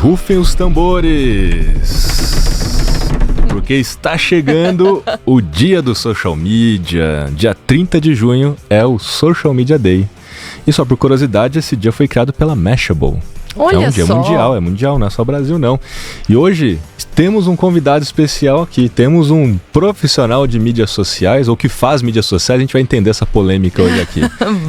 rufem os tambores, porque está chegando o dia do social media. Dia 30 de junho é o Social Media Day. E só por curiosidade, esse dia foi criado pela Mashable. Olha, é um dia mundial, não é só Brasil não. E hoje temos um convidado especial aqui, temos um profissional de mídias sociais, ou que faz mídias sociais, a gente vai entender essa polêmica hoje aqui.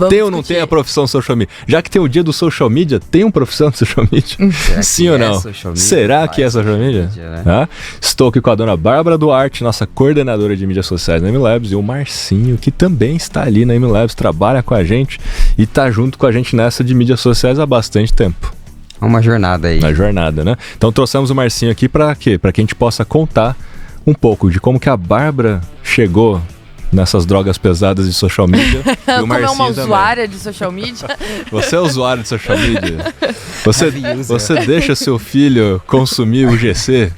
Tem ou não tem a profissão social media? Já que tem o dia do social media, tem uma profissão de social media? Sim ou não? Será que é social media? Né? Estou aqui com a dona Bárbara Duarte, nossa coordenadora de mídias sociais na MLabs, e o Marcinho, que também está ali na MLabs, trabalha com a gente e está junto com a gente nessa de mídias sociais há bastante tempo. Uma jornada aí. Uma jornada, né? Então trouxemos o Marcinho aqui para quê? Para que a gente possa contar um pouco de como que a Bárbara chegou nessas drogas pesadas de social media. E o Marcinho como é uma usuária também. de social media? Você é usuário de social media? Você deixa seu filho consumir o GC?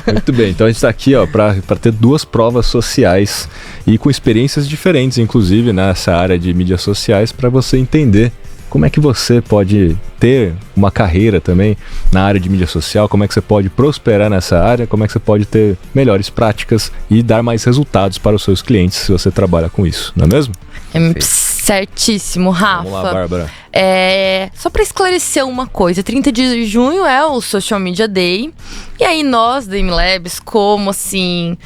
Muito bem, então a gente está aqui para ter duas provas sociais e com experiências diferentes, inclusive nessa área de mídias sociais, para você entender como é que você pode ter uma carreira também na área de mídia social, como é que você pode prosperar nessa área, como é que você pode ter melhores práticas e dar mais resultados para os seus clientes se você trabalha com isso, não é mesmo? Certíssimo, Rafa. Vamos lá, Bárbara. Só para esclarecer uma coisa, 30 de junho é o Social Media Day, e aí nós da MLabs, como assim...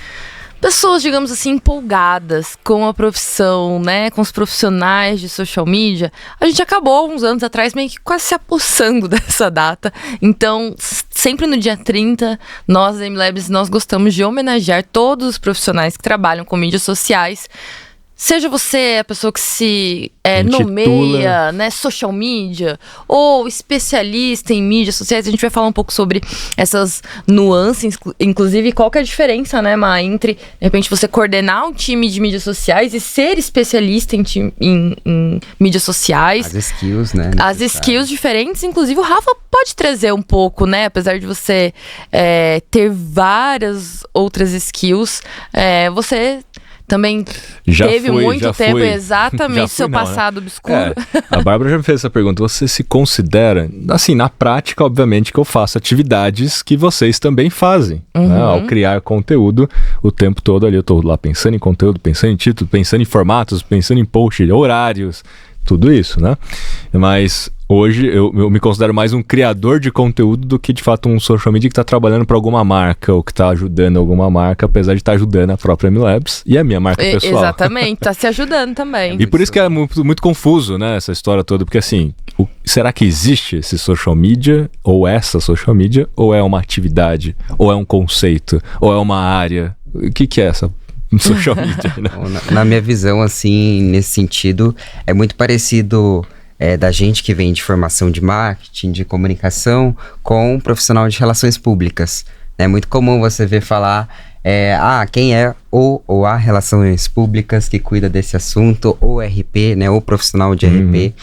pessoas, digamos assim, empolgadas com a profissão, né, com os profissionais de social media, a gente acabou, uns anos atrás, meio que quase se apossando dessa data. Então, sempre no dia 30, nós da MLabs, nós gostamos de homenagear todos os profissionais que trabalham com mídias sociais. Seja você a pessoa que se nomeia, né, social media, ou especialista em mídias sociais, a gente vai falar um pouco sobre essas nuances, inclusive qual que é a diferença, né, Ma, entre, de repente, você coordenar um time de mídias sociais e ser especialista em mídias sociais. As skills, né? As skills diferentes, inclusive o Rafa pode trazer um pouco, né, apesar de você ter várias outras skills, você... também teve muito tempo, exatamente, seu passado obscuro. A Bárbara já me fez essa pergunta. Você se considera, assim, na prática, obviamente, que eu faço atividades que vocês também fazem, né? Ao criar conteúdo o tempo todo ali. Eu tô lá pensando em conteúdo, pensando em título, pensando em formatos, pensando em post, horários, tudo isso, né? Mas... hoje eu me considero mais um criador de conteúdo do que de fato um social media que está trabalhando para alguma marca ou que está ajudando alguma marca, apesar de estar ajudando a própria MLabs e a minha marca pessoal. Exatamente, está se ajudando também. E por isso que é muito confuso, né, essa história toda, porque assim, será que existe esse social media ou essa social media, ou é uma atividade, ou é um conceito, ou é uma área? O que é essa social media? Né? Na minha visão, assim, nesse sentido, é muito parecido... da gente que vem de formação de marketing, de comunicação, com um profissional de relações públicas. É muito comum você ver falar, quem é ou a relações públicas que cuida desse assunto, ou RP, né, ou profissional de RP.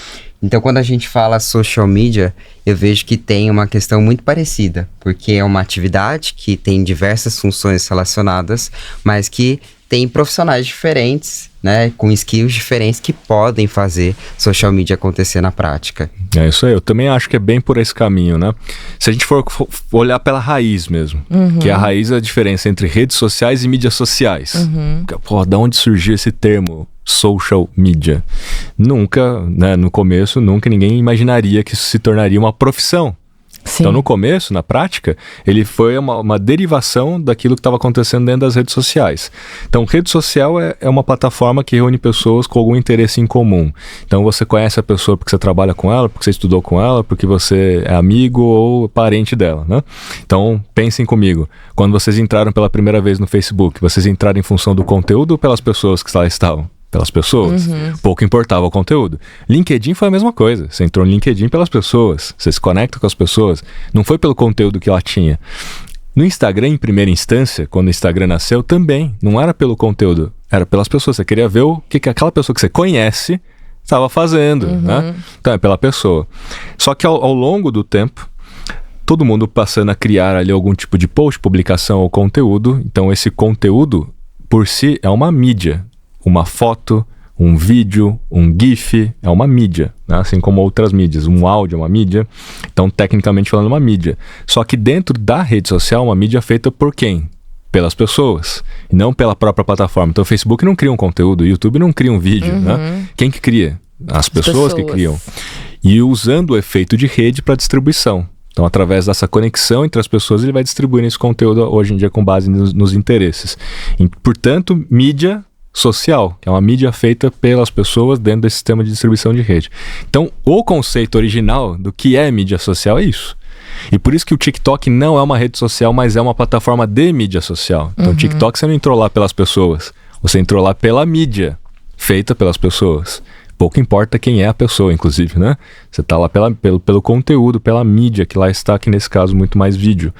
Então, quando a gente fala social media, eu vejo que tem uma questão muito parecida, porque é uma atividade que tem diversas funções relacionadas, mas que tem profissionais diferentes, né, com skills diferentes que podem fazer social media acontecer na prática. É isso aí, eu também acho que é bem por esse caminho, né? Se a gente for olhar pela raiz mesmo, que a raiz é a diferença entre redes sociais e mídias sociais. Da onde surgiu esse termo social media? Nunca, né, no começo, ninguém imaginaria que isso se tornaria uma profissão. Sim. Então, no começo, na prática, ele foi uma derivação daquilo que estava acontecendo dentro das redes sociais. Então, rede social é uma plataforma que reúne pessoas com algum interesse em comum. Então, você conhece a pessoa porque você trabalha com ela, porque você estudou com ela, porque você é amigo ou parente dela, né? Então, pensem comigo. Quando vocês entraram pela primeira vez no Facebook, vocês entraram em função do conteúdo ou pelas pessoas que lá estavam? Pelas pessoas, pouco importava o conteúdo. LinkedIn foi a mesma coisa, você entrou no LinkedIn pelas pessoas, você se conecta com as pessoas, não foi pelo conteúdo que ela tinha. No Instagram, em primeira instância, quando o Instagram nasceu, também não era pelo conteúdo, era pelas pessoas, você queria ver o que aquela pessoa que você conhece estava fazendo, né? Então é pela pessoa. Só que ao longo do tempo, todo mundo passando a criar ali algum tipo de post, publicação ou conteúdo, então esse conteúdo por si é uma mídia. Uma foto, um vídeo, um GIF, é uma mídia, né? Assim como outras mídias. Um áudio é uma mídia, então tecnicamente falando uma mídia. Só que dentro da rede social, uma mídia feita por quem? Pelas pessoas, e não pela própria plataforma. Então o Facebook não cria um conteúdo, o YouTube não cria um vídeo, né? Quem que cria? As pessoas que criam. E usando o efeito de rede para distribuição. Então, através dessa conexão entre as pessoas, ele vai distribuindo esse conteúdo hoje em dia com base nos interesses. E, portanto, mídia social, que é uma mídia feita pelas pessoas dentro desse sistema de distribuição de rede. Então, o conceito original do que é mídia social é isso. E por isso que o TikTok não é uma rede social, mas é uma plataforma de mídia social. Então, o TikTok você não entrou lá pelas pessoas, você entrou lá pela mídia feita pelas pessoas. Pouco importa quem é a pessoa, inclusive, né? Você está lá pelo conteúdo, pela mídia, que lá está, que nesse caso, muito mais vídeo.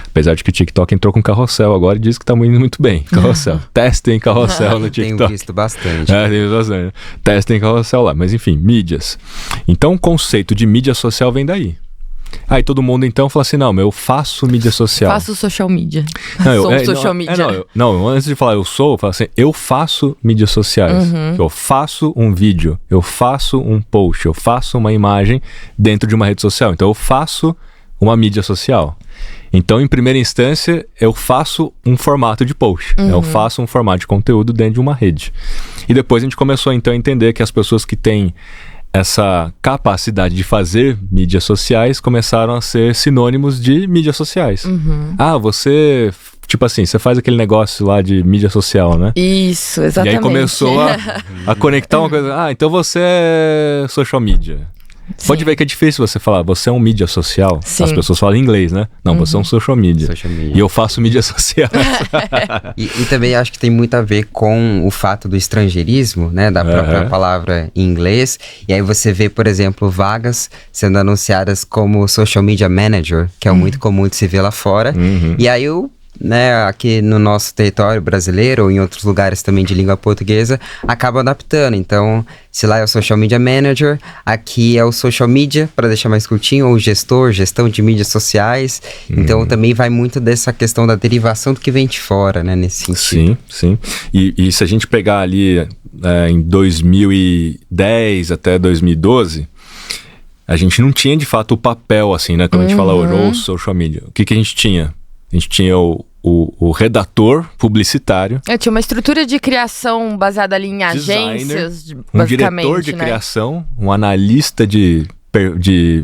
Apesar de que o TikTok entrou com carrossel agora e diz que está indo muito bem. Carrossel. Testem carrossel no TikTok. Tenho visto bastante. Tenho visto bastante. Testem carrossel lá. Mas, enfim, mídias. Então, o conceito de mídia social vem daí. Aí todo mundo então fala assim, não, eu faço mídia social. Faço social media. Não, sou social media. Não, antes de falar eu falo assim, eu faço mídias sociais. Eu faço um vídeo, eu faço um post, eu faço uma imagem dentro de uma rede social. Então eu faço uma mídia social. Então, em primeira instância, eu faço um formato de post. Eu faço um formato de conteúdo dentro de uma rede. E depois a gente começou então a entender que as pessoas que têm essa capacidade de fazer mídias sociais começaram a ser sinônimos de mídias sociais. Ah, você... Tipo assim, você faz aquele negócio lá de mídia social, né? Isso, exatamente. E aí começou a conectar uma coisa. Ah, então você é social media. Sim. Pode ver que é difícil você falar, você é um mídia social. Sim. As pessoas falam em inglês, né? Não, você é um social media. E eu faço mídias sociais. e também acho que tem muito a ver com o fato do estrangeirismo, né? Da própria palavra em inglês. E aí você vê, por exemplo, vagas sendo anunciadas como social media manager, que é muito comum de se ver lá fora. E aí aqui no nosso território brasileiro ou em outros lugares também de língua portuguesa, acaba adaptando. Então, se lá é o social media manager, aqui é o social media, para deixar mais curtinho, ou gestão de mídias sociais. Então, também vai muito dessa questão da derivação do que vem de fora, né, nesse sentido. Sim. E se a gente pegar ali em 2010 até 2012, a gente não tinha de fato o papel, assim, né, quando a gente fala ou social media. O que a gente tinha? A gente tinha o redator publicitário. Tinha uma estrutura de criação baseada ali em agências, um diretor de criação, um analista de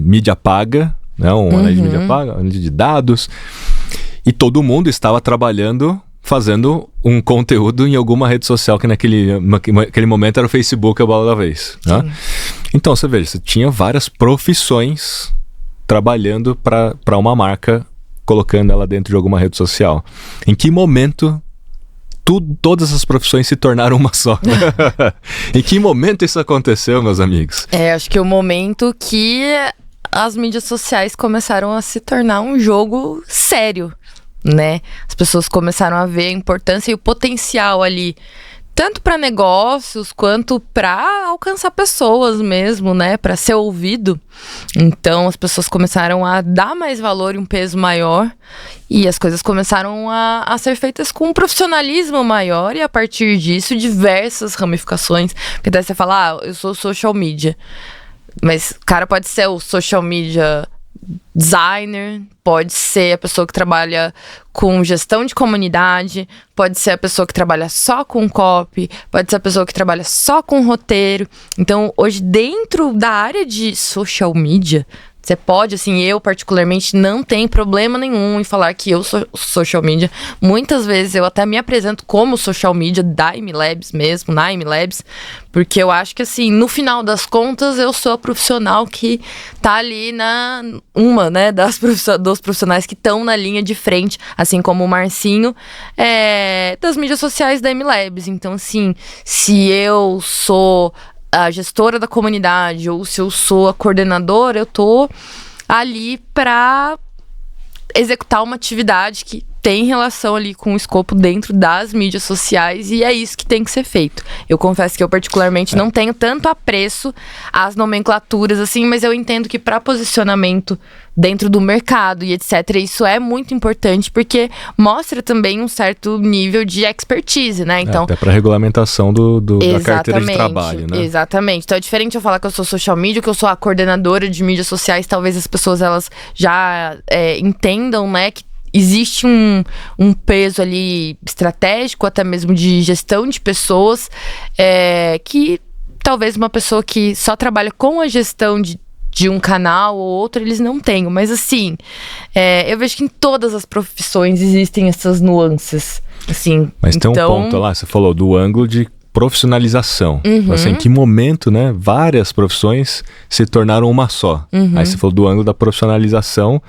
mídia paga, né? Um analista de mídia paga, analista de dados. E todo mundo estava trabalhando, fazendo um conteúdo em alguma rede social, que naquele momento era o Facebook, a bola da vez. Né? Então, você veja, você tinha várias profissões trabalhando para uma marca, colocando ela dentro de alguma rede social. Em que momento todas essas profissões se tornaram uma só? Em que momento isso aconteceu, meus amigos? Acho que o momento que as mídias sociais começaram a se tornar um jogo sério, né? As pessoas começaram a ver a importância e o potencial ali, tanto para negócios quanto para alcançar pessoas mesmo, né? Para ser ouvido. Então as pessoas começaram a dar mais valor e um peso maior. E as coisas começaram a ser feitas com um profissionalismo maior. E a partir disso, diversas ramificações. Porque daí você fala, eu sou social media. Mas o cara pode ser o social media designer, pode ser a pessoa que trabalha com gestão de comunidade, pode ser a pessoa que trabalha só com copy, pode ser a pessoa que trabalha só com roteiro. Então, hoje, dentro da área de social media, você pode, assim, eu particularmente não tenho problema nenhum em falar que eu sou social media. Muitas vezes eu até me apresento como social media da IMLabs mesmo, na IMLabs, porque eu acho que, assim, no final das contas, eu sou a profissional que tá ali dos profissionais que estão na linha de frente, assim como o Marcinho, das mídias sociais da IMLabs. Então, assim, se eu sou a gestora da comunidade ou se eu sou a coordenadora, eu tô ali para executar uma atividade que tem relação ali com o escopo dentro das mídias sociais e é isso que tem que ser feito. Eu confesso que eu particularmente não tenho tanto apreço às nomenclaturas assim, mas eu entendo que para posicionamento dentro do mercado e etc, isso é muito importante porque mostra também um certo nível de expertise, né? Então, até para regulamentação da carteira de trabalho, né? Exatamente. Então é diferente eu falar que eu sou social media, que eu sou a coordenadora de mídias sociais, talvez as pessoas elas já entendam, né, que existe um peso ali estratégico, até mesmo de gestão de pessoas, que talvez uma pessoa que só trabalha com a gestão de um canal ou outro, eles não tenham. Mas assim, eu vejo que em todas as profissões existem essas nuances. Assim, mas tem um ponto lá, você falou do ângulo de profissionalização. Assim, em que momento, né, várias profissões se tornaram uma só. Aí você falou do ângulo da profissionalização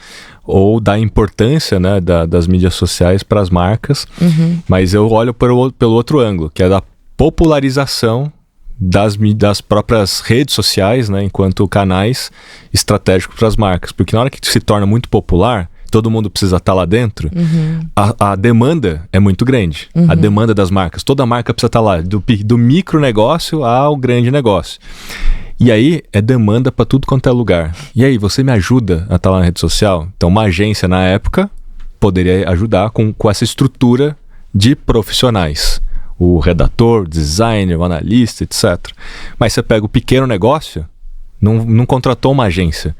ou da importância, né, das mídias sociais para as marcas. Mas eu olho pelo outro ângulo, que é da popularização das próprias redes sociais, né, enquanto canais estratégicos para as marcas. Porque na hora que se torna muito popular, todo mundo precisa estar lá dentro, a demanda é muito grande. A demanda das marcas. Toda marca precisa estar lá, do micro negócio ao grande negócio. E aí, é demanda para tudo quanto é lugar. E aí, você me ajuda a estar lá na rede social? Então, uma agência, na época, poderia ajudar com essa estrutura de profissionais. O redator, o designer, o analista, etc. Mas você pega o pequeno negócio, não contratou uma agência.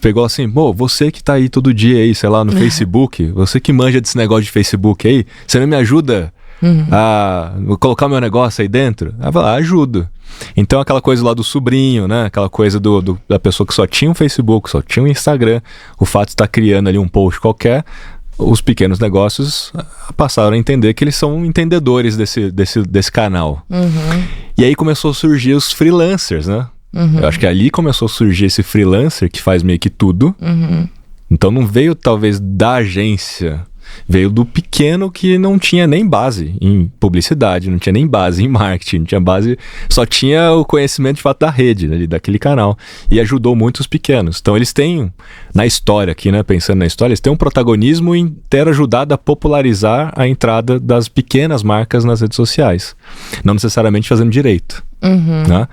Pegou assim, você que tá aí todo dia aí, sei lá, no Facebook, você que manja desse negócio de Facebook aí, você não me ajuda a colocar meu negócio aí dentro? Ela vai lá, ajudo. Então aquela coisa lá do sobrinho, né? Aquela coisa da pessoa que só tinha um Facebook, só tinha um Instagram, o fato de estar criando ali um post qualquer, os pequenos negócios passaram a entender que eles são entendedores desse canal. E aí começou a surgir os freelancers, né? Eu acho que ali começou a surgir esse freelancer que faz meio que tudo. Então não veio talvez da agência, veio do pequeno que não tinha nem base em publicidade, não tinha nem base em marketing, não tinha base, só tinha o conhecimento de fato da rede, né, daquele canal, e ajudou muito os pequenos. Então eles têm, na história aqui, né, pensando na história, eles têm um protagonismo em ter ajudado a popularizar a entrada das pequenas marcas nas redes sociais, não necessariamente fazendo direito. Né?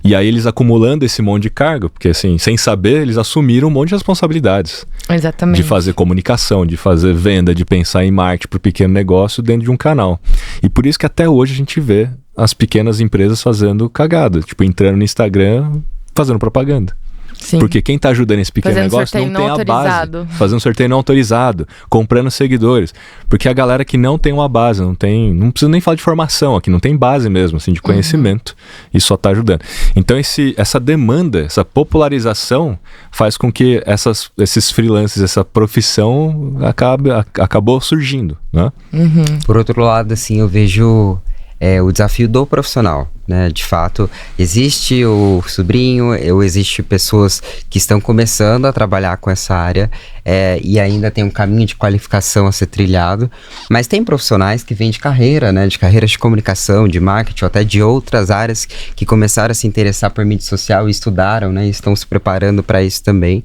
E aí eles acumulando esse monte de cargo, porque assim, sem saber, eles assumiram um monte de responsabilidades. Exatamente. De fazer comunicação, de fazer venda, de pensar em marketing para o pequeno negócio dentro de um canal. E por isso que até hoje a gente vê as pequenas empresas fazendo cagada, tipo entrando no Instagram, fazendo propaganda. Sim. Porque quem está ajudando esse pequeno negócio não tem a base. Fazendo sorteio não autorizado, comprando seguidores. Porque a galera que não tem uma base, não precisa nem falar de formação aqui, não tem base mesmo, assim, de conhecimento, e só está ajudando. Então essa demanda, essa popularização faz com que esses freelancers, essa profissão acabou surgindo, né? Por outro lado, assim, eu vejo o desafio do profissional, né? De fato, existe o sobrinho, existe pessoas que estão começando a trabalhar com essa área e ainda tem um caminho de qualificação a ser trilhado, mas tem profissionais que vêm de carreira, né? De carreiras de comunicação, de marketing, ou até de outras áreas que começaram a se interessar por mídia social e estudaram, né? E estão se preparando para isso também.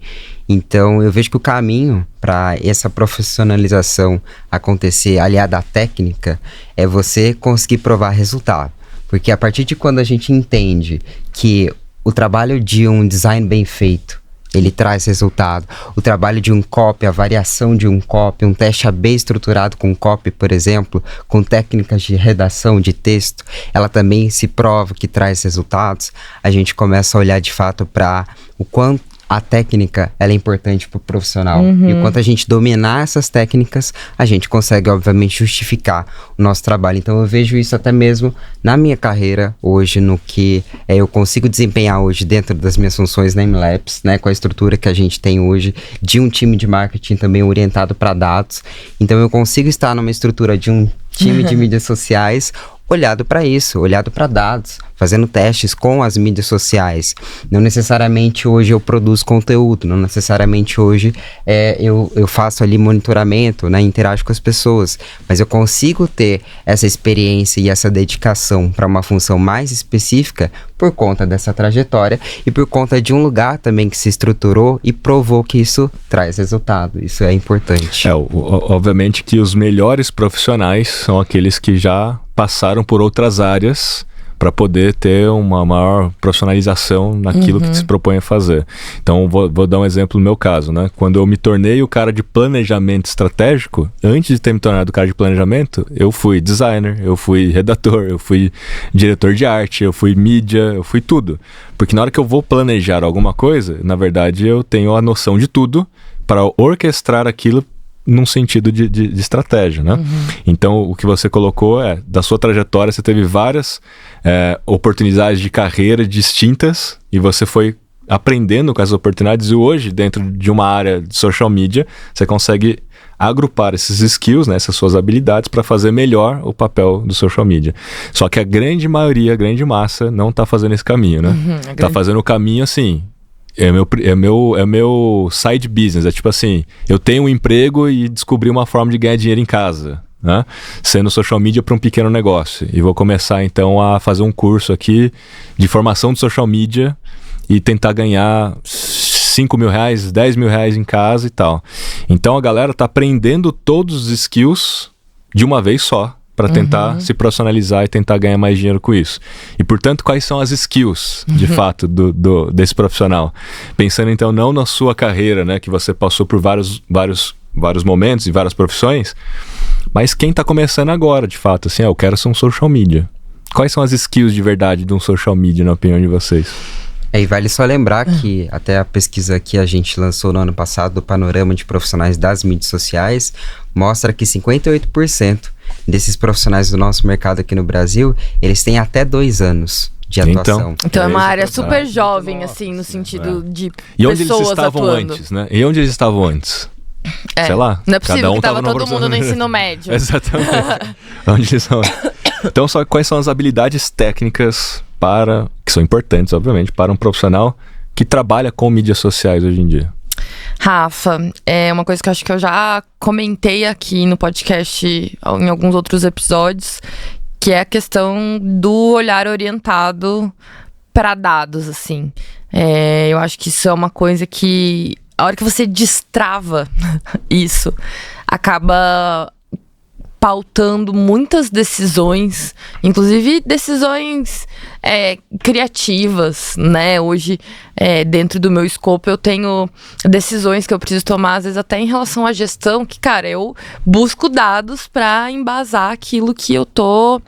Então, eu vejo que o caminho para essa profissionalização acontecer, aliada à técnica, é você conseguir provar resultado. Porque a partir de quando a gente entende que o trabalho de um design bem feito, ele traz resultado. O trabalho de um copy, a variação de um copy, um teste AB estruturado com copy, por exemplo, com técnicas de redação de texto, ela também se prova que traz resultados. A gente começa a olhar de fato para o quanto a técnica ela é importante para o profissional. E enquanto a gente dominar essas técnicas, a gente consegue, obviamente, justificar o nosso trabalho. Então, eu vejo isso até mesmo na minha carreira hoje, no que eu consigo desempenhar hoje dentro das minhas funções na MLabs, né, com a estrutura que a gente tem hoje, de um time de marketing também orientado para dados. Então, eu consigo estar numa estrutura de um time de mídias sociais, olhado para isso, olhado para dados, fazendo testes com as mídias sociais. Não necessariamente hoje eu produzo conteúdo, não necessariamente hoje eu faço ali monitoramento, né, interajo com as pessoas, mas eu consigo ter essa experiência e essa dedicação para uma função mais específica por conta dessa trajetória e por conta de um lugar também que se estruturou e provou que isso traz resultado. Isso é importante. Obviamente que os melhores profissionais são aqueles que já passaram por outras áreas para poder ter uma maior profissionalização naquilo que se propõe a fazer. Então, vou dar um exemplo no meu caso, né? Quando eu me tornei o cara de planejamento estratégico, antes de ter me tornado o cara de planejamento, eu fui designer, eu fui redator, eu fui diretor de arte, eu fui mídia, eu fui tudo. Porque na hora que eu vou planejar alguma coisa, na verdade, eu tenho a noção de tudo para orquestrar aquilo num sentido de estratégia, né? Então, o que você colocou da sua trajetória, você teve várias oportunidades de carreira distintas e você foi aprendendo com essas oportunidades e hoje, dentro de uma área de social media, você consegue agrupar esses skills, né, essas suas habilidades para fazer melhor o papel do social media. Só que a grande maioria, a grande massa não está fazendo esse caminho, né? Tá fazendo o caminho assim... É meu side business, é tipo assim, eu tenho um emprego e descobri uma forma de ganhar dinheiro em casa, né? Sendo social media para um pequeno negócio. E vou começar então a fazer um curso aqui de formação de social media e tentar ganhar 5 mil reais, 10 mil reais em casa e tal. Então a galera tá aprendendo todos os skills de uma vez só, para tentar se profissionalizar e tentar ganhar mais dinheiro com isso. E, portanto, quais são as skills, de fato, desse profissional? Pensando, então, não na sua carreira, né, que você passou por vários momentos e várias profissões, mas quem está começando agora, de fato, assim, eu quero ser um social media. Quais são as skills de verdade de um social media, na opinião de vocês? E vale só lembrar que até a pesquisa que a gente lançou no ano passado do Panorama de Profissionais das Mídias Sociais mostra que 58% desses profissionais do nosso mercado aqui no Brasil, eles têm até 2 anos de atuação. Então é uma área super jovem, assim, no sentido de e onde pessoas eles estavam atuando. Antes, né? E onde eles estavam antes? Sei lá. Não é possível que tava todo profissão... mundo no ensino médio. Exatamente. Onde eles são? Então, quais são as habilidades técnicas que são importantes, obviamente, para um profissional que trabalha com mídias sociais hoje em dia? Rafa, é uma coisa que eu acho que eu já comentei aqui no podcast em alguns outros episódios, que é a questão do olhar orientado para dados, assim. Eu acho que isso é uma coisa que, a hora que você destrava isso, acaba pautando muitas decisões, inclusive decisões criativas, né? Hoje, dentro do meu escopo, eu tenho decisões que eu preciso tomar, às vezes até em relação à gestão, que, cara, eu busco dados para embasar aquilo que eu tô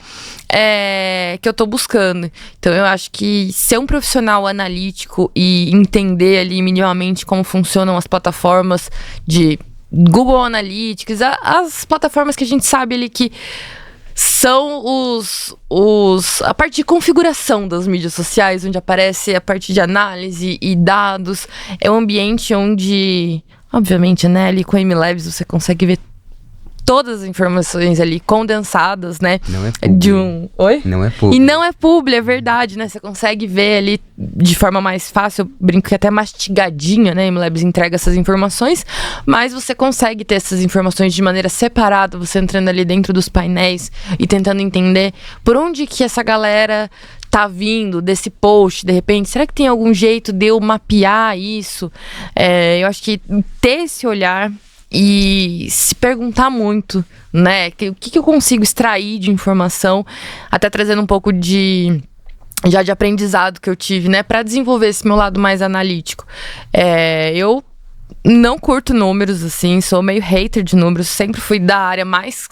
buscando. Então, eu acho que ser um profissional analítico e entender ali minimamente como funcionam as plataformas de Google Analytics, as plataformas que a gente sabe ali que são a parte de configuração das mídias sociais, onde aparece a parte de análise e dados. É um ambiente onde, obviamente, né, ali com a MLabs você consegue ver todas as informações ali condensadas, né? Não é publi. Oi? Não é publi. E não é publi, é verdade, né? Você consegue ver ali de forma mais fácil, eu brinco que até mastigadinha, né? A MLabs entrega essas informações, mas você consegue ter essas informações de maneira separada, você entrando ali dentro dos painéis e tentando entender por onde que essa galera tá vindo desse post, de repente, será que tem algum jeito de eu mapear isso? Eu acho que ter esse olhar e se perguntar muito, né? O que eu consigo extrair de informação, até trazendo um pouco de aprendizado que eu tive, né? Para desenvolver esse meu lado mais analítico. Eu não curto números, assim, sou meio hater de números, sempre fui da área mais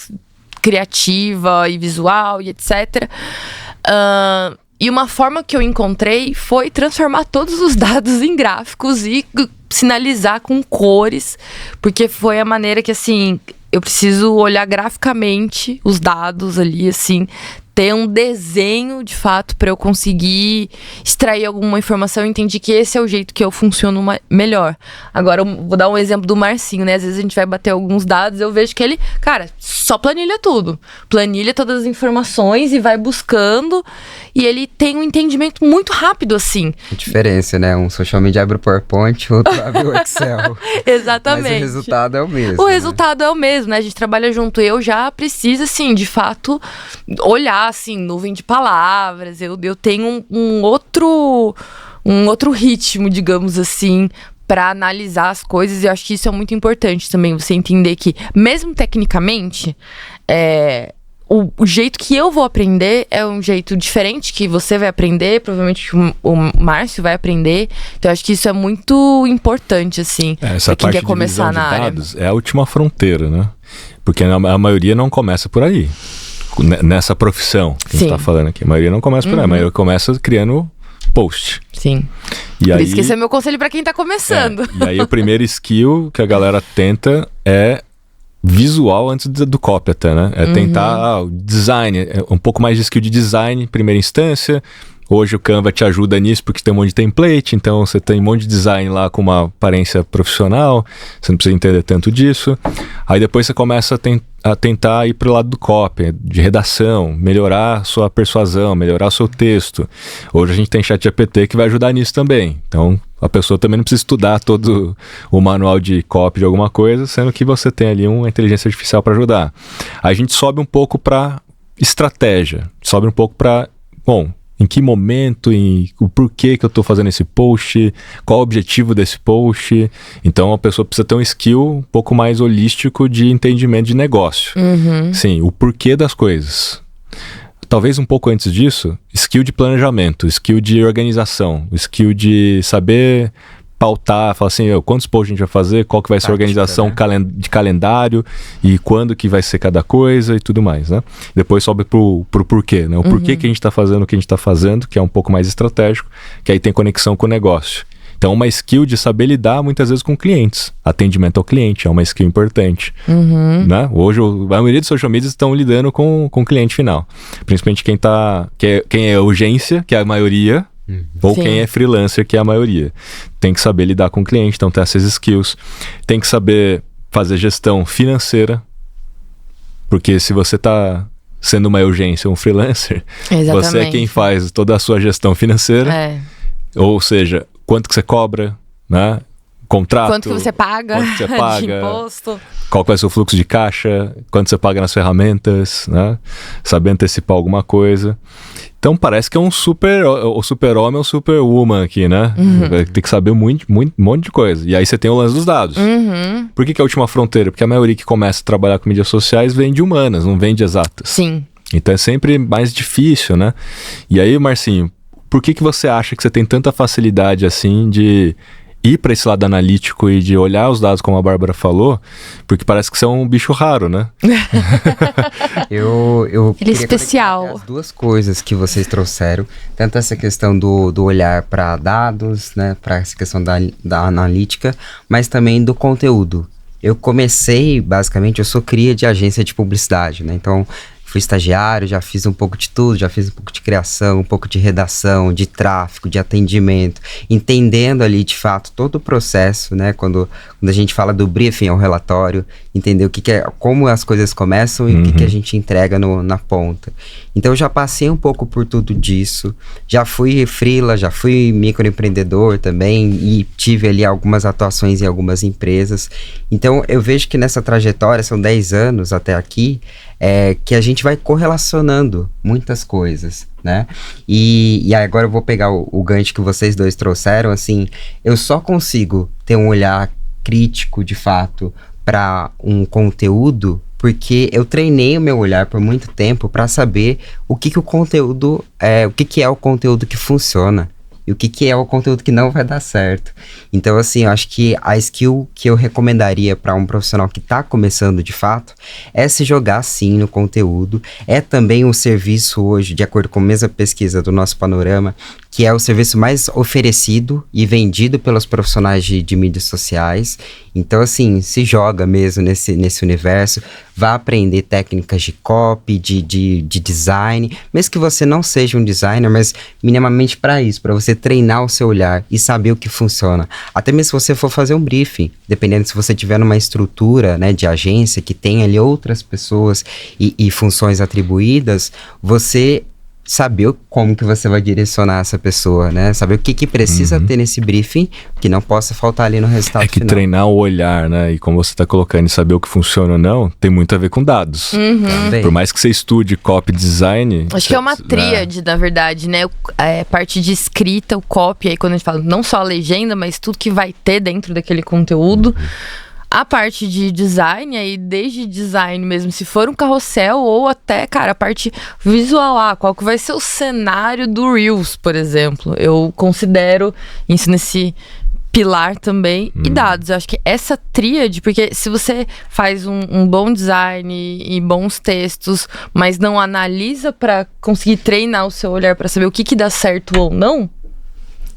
criativa e visual e etc. E uma forma que eu encontrei foi transformar todos os dados em gráficos e sinalizar com cores, porque foi a maneira que, assim, eu preciso olhar graficamente os dados ali, assim, ter um desenho, de fato, para eu conseguir extrair alguma informação e entendi que esse é o jeito que eu funciono melhor. Agora, eu vou dar um exemplo do Marcinho, né? Às vezes a gente vai bater alguns dados, eu vejo que ele, cara, só planilha tudo. Planilha todas as informações e vai buscando. E ele tem um entendimento muito rápido, assim. A diferença, né? Um social media abre o PowerPoint, outro abre o Excel. Exatamente. Mas o resultado é o mesmo. O resultado é o mesmo, né? A gente trabalha junto. Eu já preciso, assim, de fato, olhar, assim, nuvem de palavras. Eu tenho um outro ritmo, digamos assim, para analisar as coisas. E eu acho que isso é muito importante também, você entender que, mesmo tecnicamente, o jeito que eu vou aprender é um jeito diferente que você vai aprender, provavelmente o Márcio vai aprender. Então, eu acho que isso é muito importante, assim, essa pra quem parte quer começar de na área. dados é a última fronteira, né? Porque a maioria não começa por aí. Nessa profissão que a gente tá falando aqui. A maioria não começa por aí. A maioria começa criando post. Sim. E por aí, isso que esse é meu conselho pra quem tá começando. E aí o primeiro skill que a galera tenta é visual antes do copy até, né? É tentar o design, um pouco mais de skill de design em primeira instância. Hoje o Canva te ajuda nisso porque tem um monte de template, então você tem um monte de design lá com uma aparência profissional, você não precisa entender tanto disso. Aí depois você começa a tentar ir pro lado do copy, de redação, melhorar a sua persuasão, melhorar o seu texto. Hoje a gente tem ChatGPT que vai ajudar nisso também. Então a pessoa também não precisa estudar todo o manual de copy de alguma coisa, sendo que você tem ali uma inteligência artificial para ajudar. Aí a gente sobe um pouco para estratégia, sobe um pouco para, em que momento, o porquê que eu estou fazendo esse post, qual o objetivo desse post. Então a pessoa precisa ter um skill um pouco mais holístico de entendimento de negócio. Sim, o porquê das coisas. Talvez um pouco antes disso, skill de planejamento, skill de organização, skill de saber pautar, falar assim, quantos posts a gente vai fazer, qual que vai ser a organização, né? De calendário e quando que vai ser cada coisa e tudo mais, né? Depois sobe pro porquê, né? O porquê que a gente está fazendo o que a gente está fazendo, que é um pouco mais estratégico, que aí tem conexão com o negócio. Então, uma skill de saber lidar muitas vezes com clientes. Atendimento ao cliente é uma skill importante. Né? Hoje, a maioria dos social media estão lidando com o cliente final. Principalmente quem é urgência, que é a maioria, ou Sim. quem é freelancer, que é a maioria. Tem que saber lidar com o cliente, então tem essas skills. Tem que saber fazer gestão financeira, porque se você está sendo uma urgência, um freelancer, você é quem faz toda a sua gestão financeira. Ou seja, quanto que você cobra, né? Contrato. Quanto que você paga, de imposto. Qual vai ser o fluxo de caixa, quanto você paga nas ferramentas, né? Saber antecipar alguma coisa. Então parece que é o super-homem ou super-woman aqui, né? Tem que saber um monte de coisa. E aí você tem o lance dos dados. Por que é a última fronteira? Porque a maioria que começa a trabalhar com mídias sociais vem de humanas, não vem de exatas. Sim. Então é sempre mais difícil, né? E aí, Marcinho, por que você acha que você tem tanta facilidade assim de ir para esse lado analítico e de olhar os dados, como a Bárbara falou? Porque parece que você é um bicho raro, né? Eu Ele é especial. As duas coisas que vocês trouxeram, tanto essa questão do olhar para dados, né, para essa questão da analítica, mas também do conteúdo. Eu comecei, basicamente, eu sou cria de agência de publicidade, né? Então, fui estagiário, já fiz um pouco de tudo, já fiz um pouco de criação, um pouco de redação, de tráfego, de atendimento, entendendo ali, de fato, todo o processo, né? Quando a gente fala do briefing ao relatório, entender como as coisas começam e o que a gente entrega na ponta. Então, eu já passei um pouco por tudo disso, já fui freela, já fui microempreendedor também e tive ali algumas atuações em algumas empresas. Então, eu vejo que nessa trajetória, são 10 anos até aqui, que a gente vai correlacionando muitas coisas, né? E agora eu vou pegar o gancho que vocês dois trouxeram, assim, eu só consigo ter um olhar crítico, de fato, para um conteúdo porque eu treinei o meu olhar por muito tempo para saber o que o conteúdo o que é o conteúdo que funciona e o que é o conteúdo que não vai dar certo. Então, assim, eu acho que a skill que eu recomendaria para um profissional que está começando de fato é se jogar sim no conteúdo. É também um serviço hoje, de acordo com a mesma pesquisa do nosso Panorama, que é o serviço mais oferecido e vendido pelos profissionais de mídias sociais. Então, assim, se joga mesmo nesse universo. vá aprender técnicas de copy, de design, mesmo que você não seja um designer, mas minimamente para isso, para você treinar o seu olhar e saber o que funciona. Até mesmo se você for fazer um briefing, dependendo se você tiver numa estrutura, né, de agência que tem ali outras pessoas e funções atribuídas, você saber como que você vai direcionar essa pessoa, né? Saber o que precisa ter nesse briefing, que não possa faltar ali no resultado final. final. Treinar o olhar, né? E como você está colocando, saber o que funciona ou não, tem muito a ver com dados. Por mais que você estude copy design... Acho que é uma tríade, na verdade, né? Parte de escrita, o copy, aí quando a gente fala não só a legenda, mas tudo que vai ter dentro daquele conteúdo. A parte de design, aí desde design mesmo, se for um carrossel, ou até, cara, a parte visual, qual que vai ser o cenário do Reels, por exemplo. Eu considero isso nesse pilar também. E dados, eu acho que essa tríade, porque se você faz um bom design e bons textos, mas não analisa para conseguir treinar o seu olhar para saber o que dá certo ou não,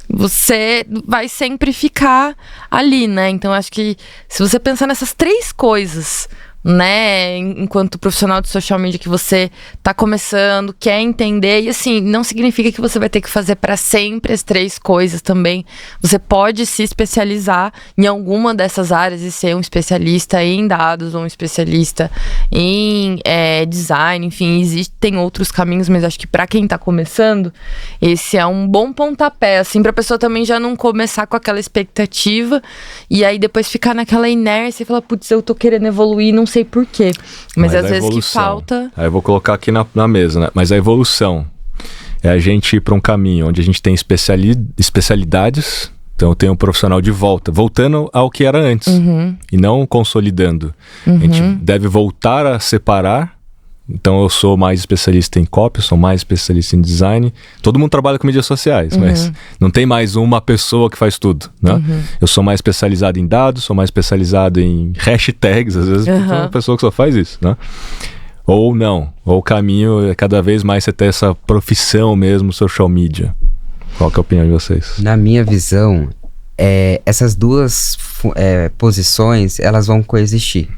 você vai sempre ficar ali, né? Então, acho que se você pensar nessas 3 coisas, né, enquanto profissional de social media que você tá começando, quer entender, e assim, não significa que você vai ter que fazer para sempre as 3 coisas também. Você pode se especializar em alguma dessas áreas e ser um especialista em dados, ou um especialista em design, enfim, existem outros caminhos, mas acho que para quem tá começando, esse é um bom pontapé, assim, pra pessoa também já não começar com aquela expectativa e aí depois ficar naquela inércia e falar, putz, eu tô querendo evoluir, não sei por quê. Mas às vezes que falta... Aí eu vou colocar aqui na mesa, né? Mas a evolução é a gente ir para um caminho onde a gente tem especialidades. Então eu tenho um profissional de voltando ao que era antes. E não consolidando. A gente deve voltar a separar. Então eu sou mais especialista em copy, sou mais especialista em design. Todo mundo trabalha com mídias sociais, mas não tem mais uma pessoa que faz tudo, né? Eu sou mais especializado em dados, sou mais especializado em hashtags, às vezes tem uma pessoa que só faz isso, né? Ou não, ou o caminho é cada vez mais você ter essa profissão mesmo, social media. Qual que é a opinião de vocês? Na minha visão, essas duas posições, elas vão coexistir.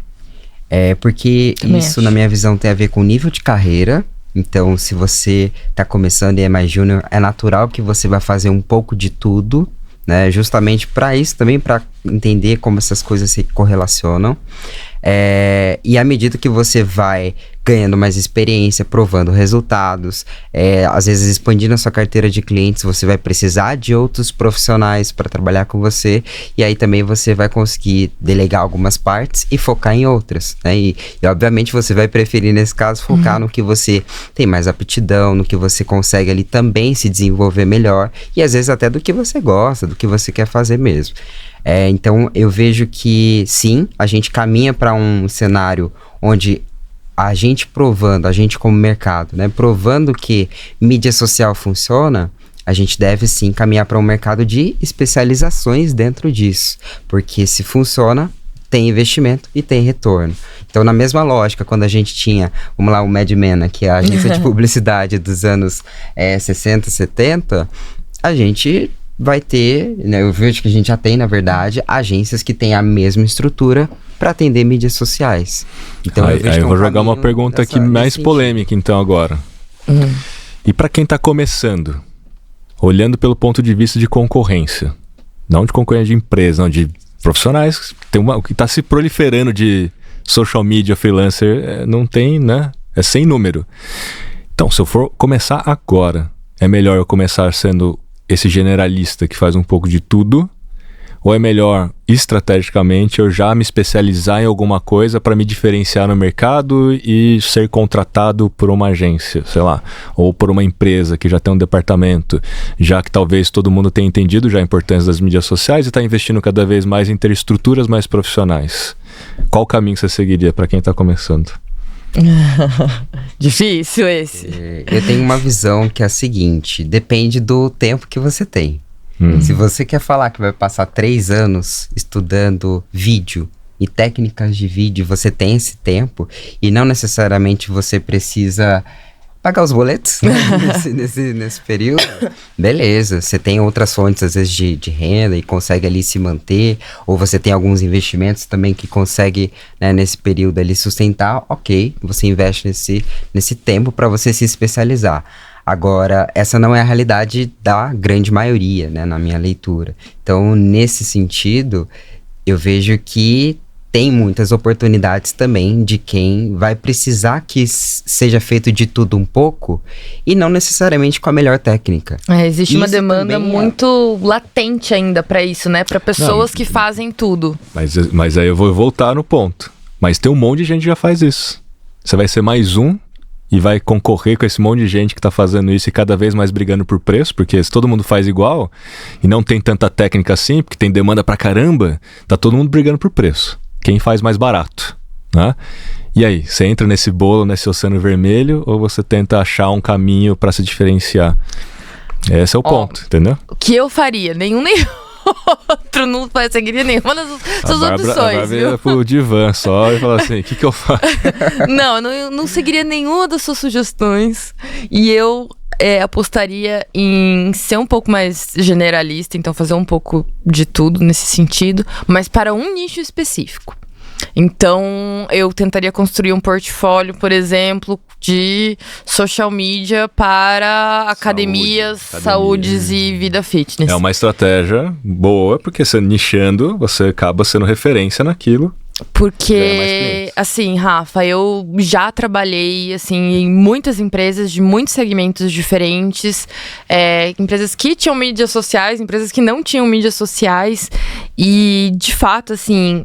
Porque também isso, na minha visão, tem a ver com o nível de carreira. Então, se você está começando e é mais júnior, é natural que você vai fazer um pouco de tudo, né? Justamente para isso também, para entender como essas coisas se correlacionam. E à medida que você vai ganhando mais experiência, provando resultados, às vezes expandindo a sua carteira de clientes, você vai precisar de outros profissionais para trabalhar com você, e aí também você vai conseguir delegar algumas partes e focar em outras, né? E obviamente você vai preferir, nesse caso, focar no que você tem mais aptidão, no que você consegue ali também se desenvolver melhor, e às vezes até do que você gosta, do que você quer fazer mesmo. Então eu vejo que sim, a gente caminha para um cenário onde a gente provando, a gente como mercado, né, provando que mídia social funciona, a gente deve sim caminhar para um mercado de especializações dentro disso, porque se funciona, tem investimento e tem retorno. Então, na mesma lógica, quando a gente tinha, vamos lá, o Mad Men, que é a agência de publicidade dos anos 60, 70, a gente vai ter, né, eu vejo que a gente já tem, na verdade, agências que têm a mesma estrutura para atender mídias sociais. Então, eu vou jogar uma pergunta aqui mais polêmica, então, agora. E para quem está começando, olhando pelo ponto de vista de concorrência, não de concorrência de empresa, não, de profissionais, o que está se proliferando de social media, freelancer, não tem, né? É sem número. Então, se eu for começar agora, é melhor eu começar sendo esse generalista que faz um pouco de tudo, ou é melhor, estrategicamente, eu já me especializar em alguma coisa para me diferenciar no mercado e ser contratado por uma agência, sei lá, ou por uma empresa que já tem um departamento, já que talvez todo mundo tenha entendido já a importância das mídias sociais e está investindo cada vez mais em ter estruturas mais profissionais. Qual o caminho que você seguiria para quem está começando? Difícil esse. Eu tenho uma visão que é a seguinte: depende do tempo que você tem. Se você quer falar que vai passar 3 anos estudando vídeo e técnicas de vídeo, você tem esse tempo, e não necessariamente você precisa pagar os boletos, né? nesse período. Beleza, você tem outras fontes, às vezes, de renda e consegue ali se manter, ou você tem alguns investimentos também que consegue, né, nesse período ali sustentar, ok, você investe nesse tempo para você se especializar. Agora, essa não é a realidade da grande maioria, né, na minha leitura. Então, nesse sentido, eu vejo que tem muitas oportunidades também de quem vai precisar que seja feito de tudo um pouco e não necessariamente com a melhor técnica. Existe isso uma demanda muito latente ainda para isso, né? Para pessoas que fazem tudo. Mas aí eu vou voltar no ponto. Mas tem um monte de gente que já faz isso. Você vai ser mais um e vai concorrer com esse monte de gente que tá fazendo isso e cada vez mais brigando por preço, porque se todo mundo faz igual e não tem tanta técnica assim, porque tem demanda pra caramba, tá todo mundo brigando por preço. Quem faz mais barato, né? E aí, você entra nesse bolo, nesse oceano vermelho, ou você tenta achar um caminho para se diferenciar? Esse é o ponto, entendeu? O que eu faria? Nenhum nem outro, não seguiria nenhuma das suas opções. A Bárbara ia pro divã só e falar assim, o que eu faço? Não, eu não seguiria nenhuma das suas sugestões. E eu apostaria em ser um pouco mais generalista, então fazer um pouco de tudo nesse sentido, mas para um nicho específico. Então, eu tentaria construir um portfólio, por exemplo, de social media para academias, saúdes e vida fitness. É uma estratégia boa, porque você nichando, você acaba sendo referência naquilo. Porque, assim, Rafa, eu já trabalhei, assim, em muitas empresas de muitos segmentos diferentes, empresas que tinham mídias sociais, empresas que não tinham mídias sociais, e, de fato, assim,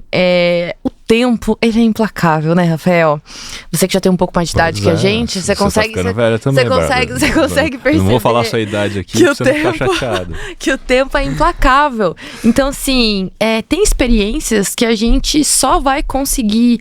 o tempo, ele é implacável, né, Rafael? Você que já tem um pouco mais de idade que a gente, você consegue... Tá ficando velha também, você consegue perceber... Não vou falar a sua idade aqui, que você não ficar chateado. Que o tempo é implacável. Então, assim, tem experiências que a gente só vai conseguir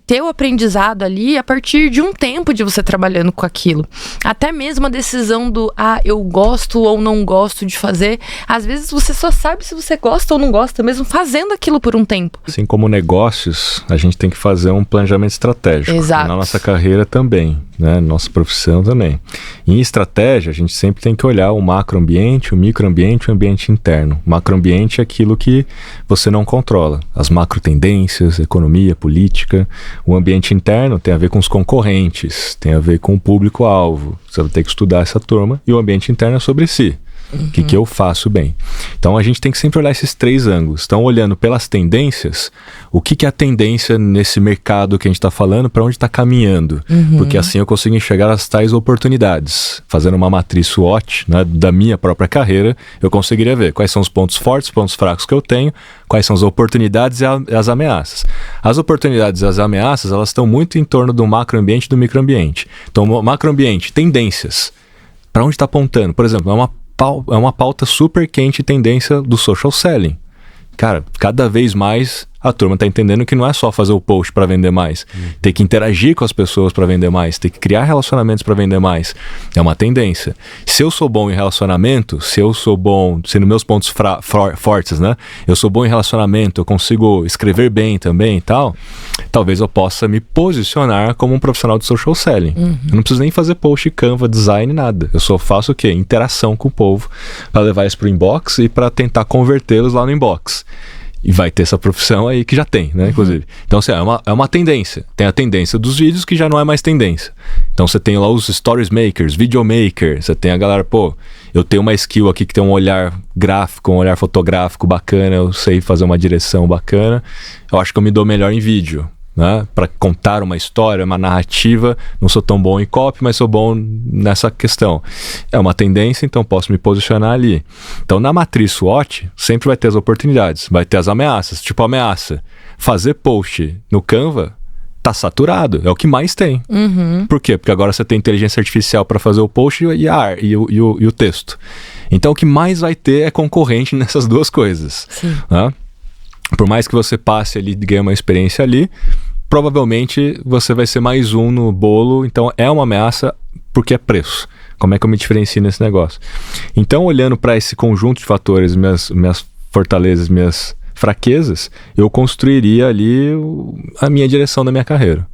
ter o aprendizado ali a partir de um tempo de você trabalhando com aquilo. Até mesmo a decisão do, eu gosto ou não gosto de fazer, às vezes você só sabe se você gosta ou não gosta, mesmo fazendo aquilo por um tempo. Assim como negócios, a gente tem que fazer um planejamento estratégico. Exato. Na nossa carreira também, né? Nossa profissão também. Em estratégia, a gente sempre tem que olhar o macroambiente, o microambiente e o ambiente interno. O macroambiente é aquilo que você não controla. As macro tendências, economia, política. O ambiente interno tem a ver com os concorrentes, tem a ver com o público-alvo. Você vai ter que estudar essa turma. E o ambiente interno é sobre si. O que eu faço bem. Então a gente tem que sempre olhar esses três ângulos. Então, olhando pelas tendências, o que é a tendência nesse mercado que a gente está falando, para onde está caminhando. Porque assim eu consigo enxergar as tais oportunidades. Fazendo uma matriz SWOT, né, da minha própria carreira, eu conseguiria ver quais são os pontos fortes, pontos fracos que eu tenho, quais são as oportunidades e as ameaças. As oportunidades e as ameaças, elas estão muito em torno do macroambiente e do microambiente. Então, o macroambiente, tendências. Para onde está apontando? Por exemplo, é uma pauta super quente, tendência do social selling. Cara, cada vez mais a turma tá entendendo que não é só fazer o post para vender mais. Tem que interagir com as pessoas para vender mais. Tem que criar relacionamentos para vender mais. É uma tendência. Se eu sou bom em relacionamento, se nos meus pontos fortes, né? Eu sou bom em relacionamento, eu consigo escrever bem também e tal, talvez eu possa me posicionar como um profissional de social selling. Eu não preciso nem fazer post, Canva, design, nada. Eu só faço o quê? Interação com o povo para levar isso pro inbox e para tentar convertê-los lá no inbox. E vai ter essa profissão aí que já tem, né, inclusive. Então, assim, é uma tendência. Tem a tendência dos vídeos que já não é mais tendência. Então, você tem lá os stories makers, videomaker. Você tem a galera, eu tenho uma skill aqui que tem um olhar gráfico, um olhar fotográfico bacana. Eu sei fazer uma direção bacana. Eu acho que eu me dou melhor em vídeo, né? Para contar uma história, uma narrativa. Não sou tão bom em copy, mas sou bom nessa questão. É uma tendência, então posso me posicionar ali. Então, na matriz SWOT, sempre vai ter as oportunidades, vai ter as ameaças. Tipo, ameaça. Fazer post no Canva tá saturado, é o que mais tem. Por quê? Porque agora você tem inteligência artificial para fazer o post e o texto. Então, o que mais vai ter é concorrente nessas duas coisas. Sim. Né? Por mais que você passe ali e ganhe uma experiência ali, provavelmente você vai ser mais um no bolo. Então é uma ameaça porque é preço. Como é que eu me diferencio nesse negócio? Então, olhando para esse conjunto de fatores, minhas fortalezas, minhas fraquezas, eu construiria ali a minha direção da minha carreira.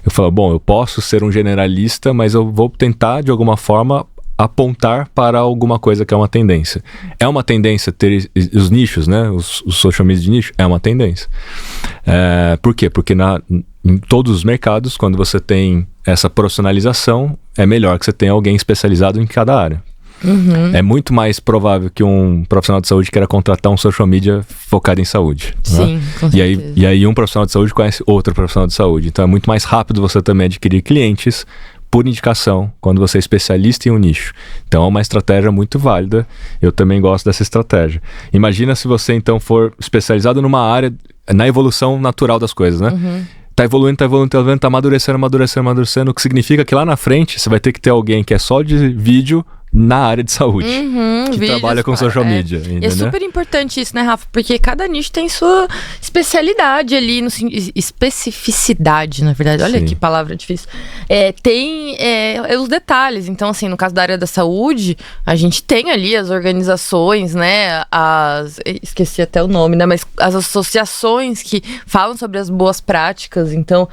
Eu falo, bom, eu posso ser um generalista, mas eu vou tentar, de alguma forma, apontar para alguma coisa que é uma tendência. É uma tendência ter os nichos, né? Os social media de nicho, é uma tendência. Por quê? Porque em todos os mercados, quando você tem essa profissionalização, é melhor que você tenha alguém especializado em cada área. É muito mais provável que um profissional de saúde queira contratar um social media focado em saúde. Sim, né? Com certeza. E aí um profissional de saúde conhece outro profissional de saúde. Então é muito mais rápido você também adquirir clientes por indicação, quando você é especialista em um nicho. Então é uma estratégia muito válida. Eu também gosto dessa estratégia. Imagina se você então for especializado numa área, na evolução natural das coisas, né? Tá evoluindo, tá amadurecendo, o que significa que lá na frente você vai ter que ter alguém que é só de vídeo na área de saúde, que vídeos, trabalha com social media. E é super importante isso, né, Rafa? Porque cada nicho tem sua especialidade ali, especificidade, na verdade. Olha que palavra difícil. Tem os detalhes. Então, assim, no caso da área da saúde, a gente tem ali as organizações, né, esqueci até o nome, né, mas as associações que falam sobre as boas práticas. Então,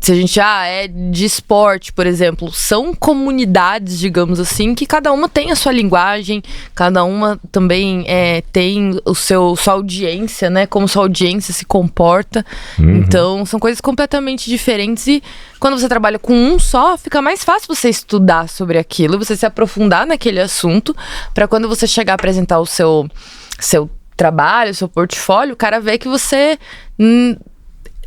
se a gente é de esporte, por exemplo, são comunidades, digamos assim, que cada uma tem a sua linguagem, cada uma também tem sua audiência, né? Como sua audiência se comporta. Então, são coisas completamente diferentes e quando você trabalha com um só, fica mais fácil você estudar sobre aquilo, você se aprofundar naquele assunto, para quando você chegar a apresentar o seu trabalho, o seu portfólio, o cara vê que você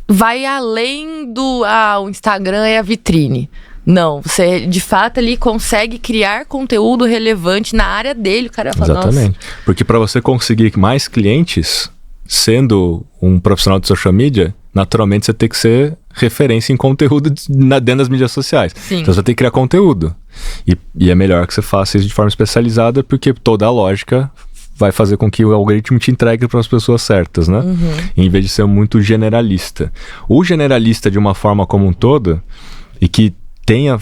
vai além o Instagram é a vitrine. Não, você de fato ali consegue criar conteúdo relevante na área dele. O cara fala, exatamente. Nossa. Porque para você conseguir mais clientes, sendo um profissional de social media, naturalmente você tem que ser referência em conteúdo dentro das mídias sociais. Sim. Então você tem que criar conteúdo. E é melhor que você faça isso de forma especializada, porque toda a lógica vai fazer com que o algoritmo te entregue para as pessoas certas, né? Em vez de ser muito generalista. O generalista de uma forma como um todo, e que tenha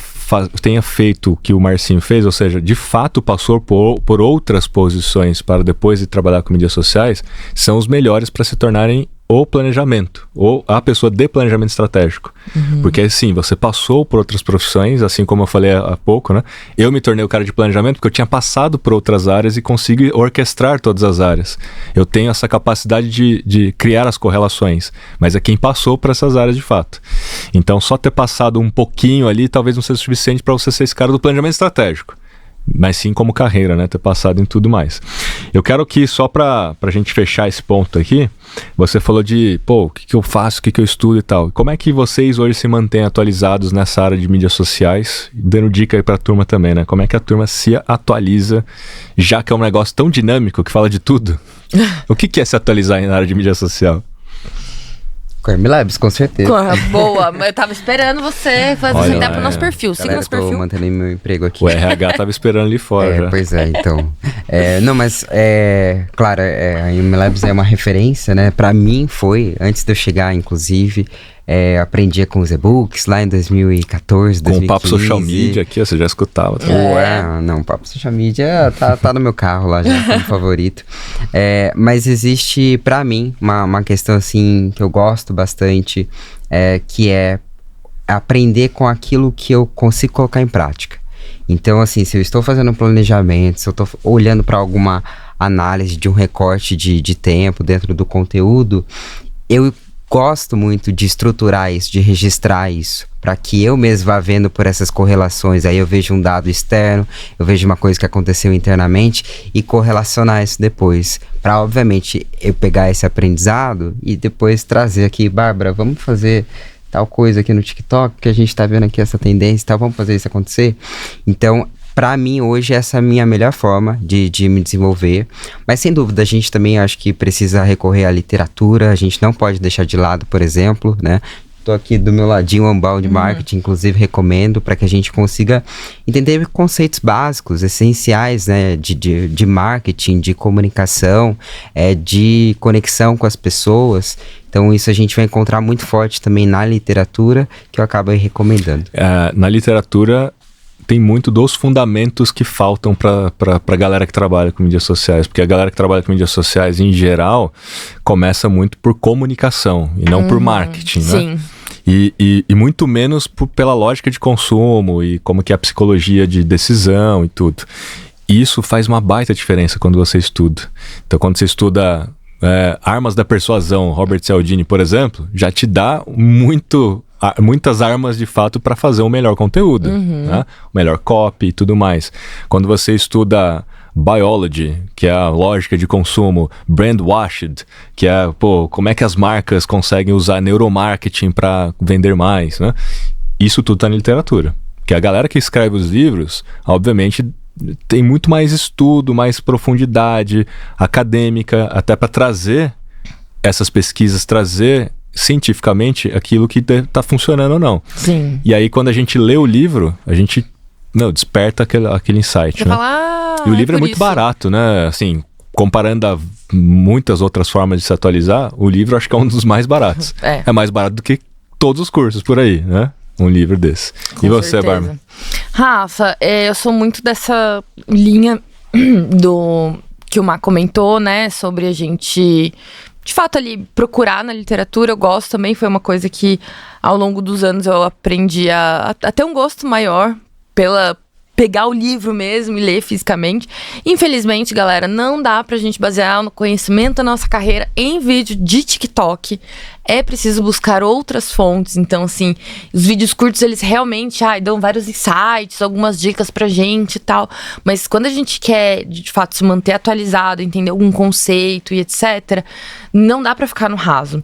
feito o que o Marcinho fez, ou seja, de fato passou por outras posições para depois de trabalhar com mídias sociais, são os melhores para se tornarem o planejamento, ou a pessoa de planejamento estratégico. Porque assim, você passou por outras profissões, assim como eu falei há pouco, né? Eu me tornei o cara de planejamento porque eu tinha passado por outras áreas e consigo orquestrar todas as áreas. Eu tenho essa capacidade de criar as correlações, mas é quem passou por essas áreas de fato. Então, só ter passado um pouquinho ali talvez não seja suficiente para você ser esse cara do planejamento estratégico. Mas sim como carreira, né? Ter passado em tudo mais. Eu quero que, só pra gente fechar esse ponto aqui, você falou de, o que eu faço, o que eu estudo e tal. Como é que vocês hoje se mantêm atualizados nessa área de mídias sociais? Dando dica aí pra turma também, né? Como é que a turma se atualiza, já que é um negócio tão dinâmico que fala de tudo? O que é se atualizar na área de mídia social? Com a MLabs, com certeza. Boa, eu tava esperando você fazer ideia pro nosso perfil. Siga nosso perfil. Tô mantendo meu emprego aqui. O RH tava esperando ali fora já. Pois é, então. Não, mas, claro, a MLabs é uma referência, né? Pra mim foi, antes de eu chegar, inclusive, aprendia com os e-books lá em 2014, 2015. Com o Papo Social Media aqui, você já escutava. Não, o Papo Social Media tá no meu carro lá já, como favorito. Mas existe, pra mim, uma questão assim que eu gosto bastante, que é aprender com aquilo que eu consigo colocar em prática. Então, assim, se eu estou fazendo um planejamento, se eu estou olhando para alguma análise de um recorte de tempo dentro do conteúdo, eu gosto muito de estruturar isso, de registrar isso, para que eu mesmo vá vendo por essas correlações. Aí eu vejo um dado externo, eu vejo uma coisa que aconteceu internamente e correlacionar isso depois. Para, obviamente, eu pegar esse aprendizado e depois trazer aqui, Bárbara, vamos fazer tal coisa aqui no TikTok, que a gente tá vendo aqui essa tendência e tal, vamos fazer isso acontecer? Então, para mim, hoje, essa é a minha melhor forma de me desenvolver. Mas, sem dúvida, a gente também acho que precisa recorrer à literatura. A gente não pode deixar de lado, por exemplo, né? Tô aqui do meu ladinho, o Unbound Marketing, inclusive recomendo para que a gente consiga entender conceitos básicos, essenciais, né? De marketing, de comunicação, de conexão com as pessoas. Então, isso a gente vai encontrar muito forte também na literatura, que eu acabo aí recomendando. Na literatura tem muito dos fundamentos que faltam para galera que trabalha com mídias sociais, porque a galera que trabalha com mídias sociais, em geral, começa muito por comunicação e não por marketing, né? Sim. E muito menos pela lógica de consumo e como que é a psicologia de decisão e tudo. E isso faz uma baita diferença quando você estuda. Então, quando você estuda Armas da Persuasão, Robert Cialdini, por exemplo, já te dá muitas armas de fato para fazer o melhor conteúdo, né? O melhor copy e tudo mais. Quando você estuda Biology, que é a lógica de consumo, Brand Washed, que é como é que as marcas conseguem usar neuromarketing para vender mais, né? Isso tudo tá na literatura. Porque a galera que escreve os livros, obviamente, tem muito mais estudo, mais profundidade acadêmica, até para trazer essas pesquisas, trazer cientificamente aquilo que tá funcionando ou não. Sim. E aí, quando a gente lê o livro, a gente desperta aquele insight, né? E o livro é muito barato, né? Assim, comparando a muitas outras formas de se atualizar, o livro acho que é um dos mais baratos. É mais barato do que todos os cursos por aí, né? Um livro desse. E você, Bárbara? Rafa, eu sou muito dessa linha do que o Má comentou, né? Sobre a gente, de fato, ali procurar na literatura. Eu gosto também, foi uma coisa que ao longo dos anos eu aprendi a ter um gosto maior pela pegar o livro mesmo e ler fisicamente. Infelizmente, galera, não dá pra gente basear no conhecimento da nossa carreira em vídeo de TikTok. É preciso buscar outras fontes. Então, assim, os vídeos curtos, eles realmente dão vários insights, algumas dicas pra gente e tal. Mas quando a gente quer, de fato, se manter atualizado, entender algum conceito e etc., não dá pra ficar no raso.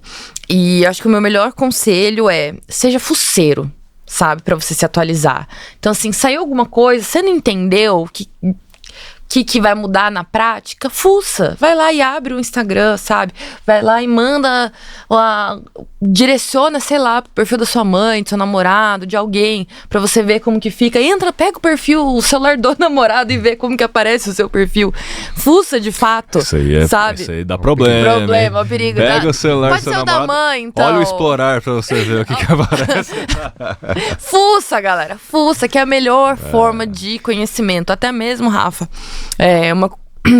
E acho que o meu melhor conselho é: seja fuceiro, sabe? Pra você se atualizar. Então, assim, saiu alguma coisa, você não entendeu que vai mudar na prática, fuça. Vai lá e abre o Instagram, sabe? Vai lá e manda, direciona, sei lá, pro perfil da sua mãe, do seu namorado, de alguém, pra você ver como que fica. Entra, pega o celular do namorado e vê como que aparece o seu perfil. Fuça, de fato, sabe? Isso aí dá problema, perigo. Pega o celular do seu namorado, da mãe, então. Olha o explorar pra você ver o que aparece. Fuça, galera. Fuça, que é a melhor forma de conhecimento. Até mesmo, Rafa,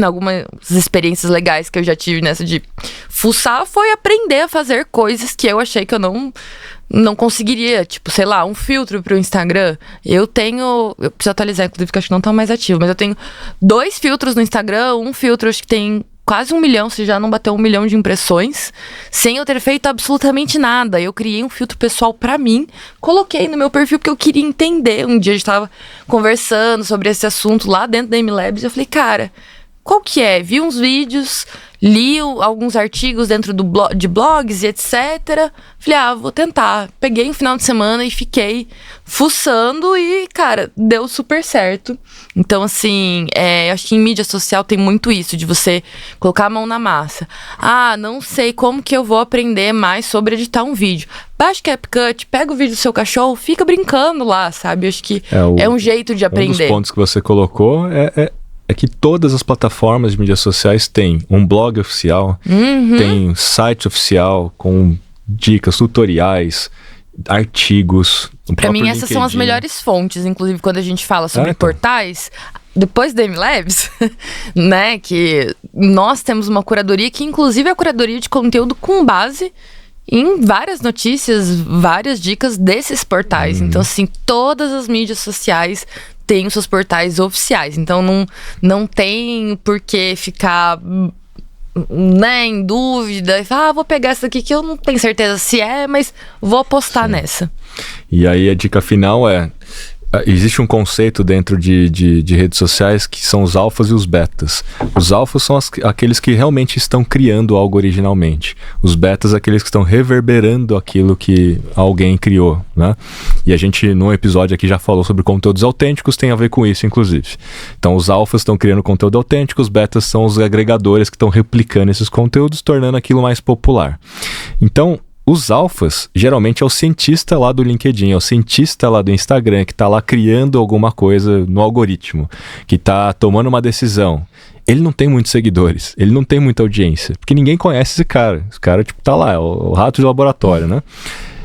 algumas experiências legais que eu já tive nessa de fuçar foi aprender a fazer coisas que eu achei que eu não conseguiria. Tipo, sei lá, um filtro pro Instagram. Eu preciso atualizar, inclusive, que acho que não tá mais ativo, mas eu tenho 2 filtros no Instagram. Um filtro acho que tem quase 1 milhão, se já não bateu 1 milhão de impressões, sem eu ter feito absolutamente nada. Eu criei um filtro pessoal pra mim, coloquei no meu perfil porque eu queria entender. Um dia a gente tava conversando sobre esse assunto lá dentro da MLabs e eu falei, cara, qual que é? Vi uns vídeos, li alguns artigos dentro de blogs e etc. Falei, vou tentar. Peguei um final de semana e fiquei fuçando e, cara, deu super certo. Então, assim, acho que em mídia social tem muito isso, de você colocar a mão na massa. Não sei como que eu vou aprender mais sobre editar um vídeo. Baixa o CapCut, pega o vídeo do seu cachorro, fica brincando lá, sabe? Acho que é um jeito de aprender. Um dos pontos que você colocou é que todas as plataformas de mídias sociais têm um blog oficial, tem um site oficial com dicas, tutoriais, artigos. Pra mim, essas são as melhores fontes, inclusive quando a gente fala sobre portais. Depois da MLabs, né, que nós temos uma curadoria que inclusive é a curadoria de conteúdo com base em várias notícias, várias dicas desses portais. Então, assim, todas as mídias sociais têm os seus portais oficiais. Então, não tem por que ficar, né, em dúvida. E falar, vou pegar essa aqui que eu não tenho certeza se mas vou apostar nessa. E aí a dica final existe um conceito dentro de redes sociais que são os alfas e os betas. Os alfas são aqueles que realmente estão criando algo originalmente. Os betas, aqueles que estão reverberando aquilo que alguém criou, né? E a gente, num episódio aqui, já falou sobre conteúdos autênticos, tem a ver com isso, inclusive. Então, os alfas estão criando conteúdo autêntico, os betas são os agregadores que estão replicando esses conteúdos, tornando aquilo mais popular. Então, os alfas, geralmente, é o cientista lá do LinkedIn, é o cientista lá do Instagram, que está lá criando alguma coisa no algoritmo, que está tomando uma decisão. Ele não tem muitos seguidores, ele não tem muita audiência, porque ninguém conhece esse cara. Esse cara, tipo, tá lá, é o rato de laboratório, né?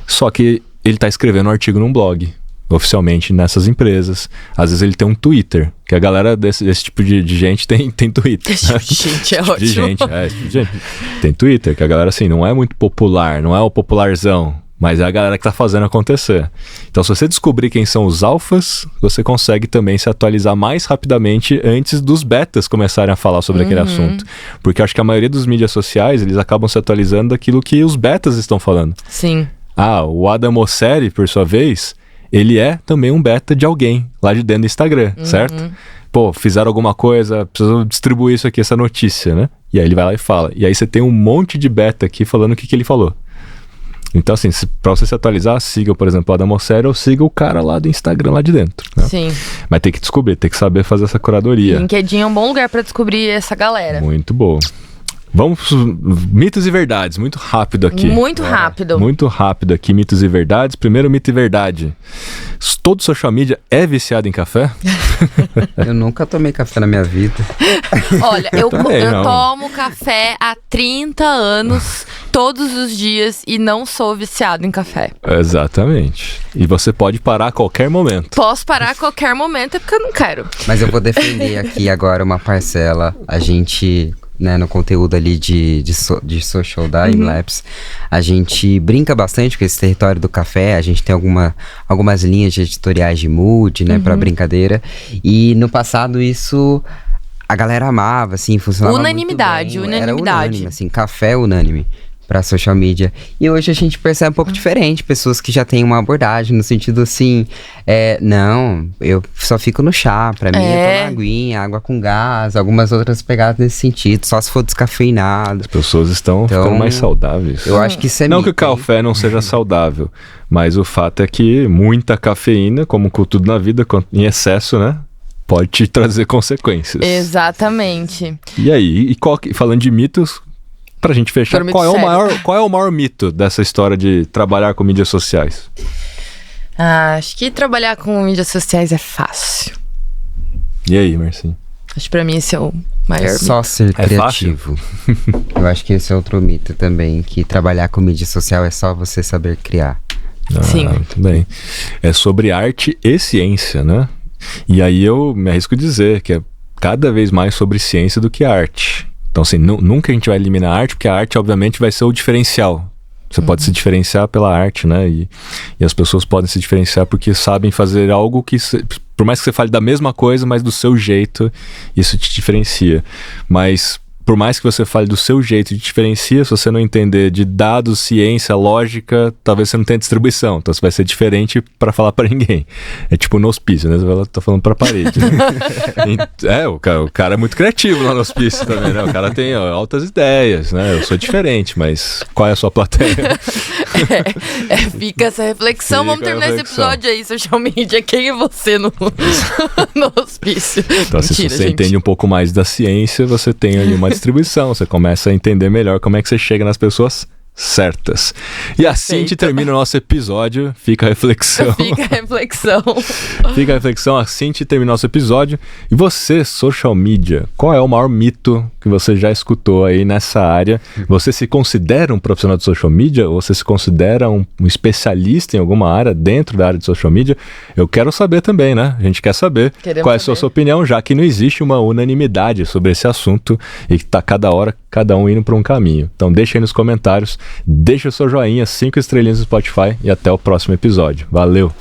Só que ele está escrevendo um artigo num blog, oficialmente nessas empresas. Às vezes ele tem um Twitter, que a galera desse tipo de gente tem Twitter. Esse tipo de gente é ótimo. Tem Twitter, que a galera, assim, não é muito popular, não é o popularzão. mas é a galera que tá fazendo acontecer. Então, se você descobrir quem são os alfas, você consegue também se atualizar mais rapidamente antes dos betas começarem a falar sobre aquele assunto. Porque eu acho que a maioria dos mídias sociais, eles acabam se atualizando daquilo que os betas estão falando. Sim. O Adam Mosseri, por sua vez, ele é também um beta de alguém lá de dentro do Instagram, certo? Pô, fizeram alguma coisa, precisam distribuir isso aqui, essa notícia, né? E aí ele vai lá e fala. E aí você tem um monte de beta aqui falando o que ele falou. Então, assim, pra você se atualizar, siga, por exemplo, o Adam Mosseri ou siga o cara lá do Instagram lá de dentro. Né? Sim. Mas tem que descobrir, tem que saber fazer essa curadoria. LinkedIn é um bom lugar pra descobrir essa galera. Muito bom. Vamos pros mitos e verdades, muito rápido aqui. Muito rápido. Muito rápido aqui, mitos e verdades. Primeiro mito e verdade. Todo social media é viciado em café? Eu nunca tomei café na minha vida. Olha, eu não. tomo café há 30 anos, todos os dias, e não sou viciado em café. Exatamente. E você pode parar a qualquer momento. Posso parar a qualquer momento, é porque eu não quero. Mas eu vou defender aqui agora uma parcela. A gente, né, no conteúdo ali de social da IMLabs, a gente brinca bastante com esse território do café. A gente tem algumas linhas de editoriais de mood, né, pra brincadeira. E no passado isso a galera amava, assim, funcionava Unanimidade, muito bem. Era unanimidade. unânime, assim, café unânime pra social media. E hoje a gente percebe um pouco diferente, pessoas que já têm uma abordagem no sentido assim, não, eu só fico no chá, pra mim é tomar aguinha, água com gás, algumas outras pegadas nesse sentido, só se for descafeinado. As pessoas estão ficando mais saudáveis. Eu acho que isso é não mito, que o café não seja saudável, mas o fato é que muita cafeína, como com tudo na vida, em excesso, né? Pode te trazer consequências. Exatamente. E aí, falando de mitos, pra gente fechar, qual é o maior mito dessa história de trabalhar com mídias sociais? Acho que trabalhar com mídias sociais é fácil. E aí, Marcinho? Acho que pra mim esse é o maior mito. Só ser criativo. Eu acho que esse é outro mito também, que trabalhar com mídia social é só você saber criar. Sim. Muito bem. É sobre arte e ciência, né? E aí eu me arrisco a dizer que é cada vez mais sobre ciência do que arte. Então, assim, nunca a gente vai eliminar a arte, porque a arte, obviamente, vai ser o diferencial. Você pode se diferenciar pela arte, né? E as pessoas podem se diferenciar porque sabem fazer algo que, por mais que você fale da mesma coisa, mas do seu jeito, isso te diferencia. Mas, por mais que você fale do seu jeito, te diferencia, se você não entender de dados, ciência, lógica, talvez você não tenha distribuição. Então, você vai ser diferente para falar para ninguém. É tipo no hospício, né? Você tá falando pra parede. Né? O cara é muito criativo lá no hospício também, né? O cara tem altas ideias, né? Eu sou diferente, mas qual é a sua plateia? Fica essa reflexão. Vamos terminar esse episódio aí, social media. Quem é você no hospício? Então, Mentira, se você gente. entende um pouco mais da ciência, você tem ali uma distribuição. Você começa a entender melhor como é que você chega nas pessoas certas. E assim que termina o nosso episódio. Fica a reflexão. Fica a reflexão. Fica a reflexão, assim que termina o nosso episódio. E você, social media, qual é o maior mito que você já escutou aí nessa área? Você se considera um profissional de social media? Ou você se considera um especialista em alguma área dentro da área de social media? Eu quero saber também, né? A gente quer saber qual é a sua opinião, já que não existe uma unanimidade sobre esse assunto e que tá cada um indo para um caminho. Então deixa aí nos comentários, deixa o seu joinha, 5 estrelinhas no Spotify e até o próximo episódio. Valeu!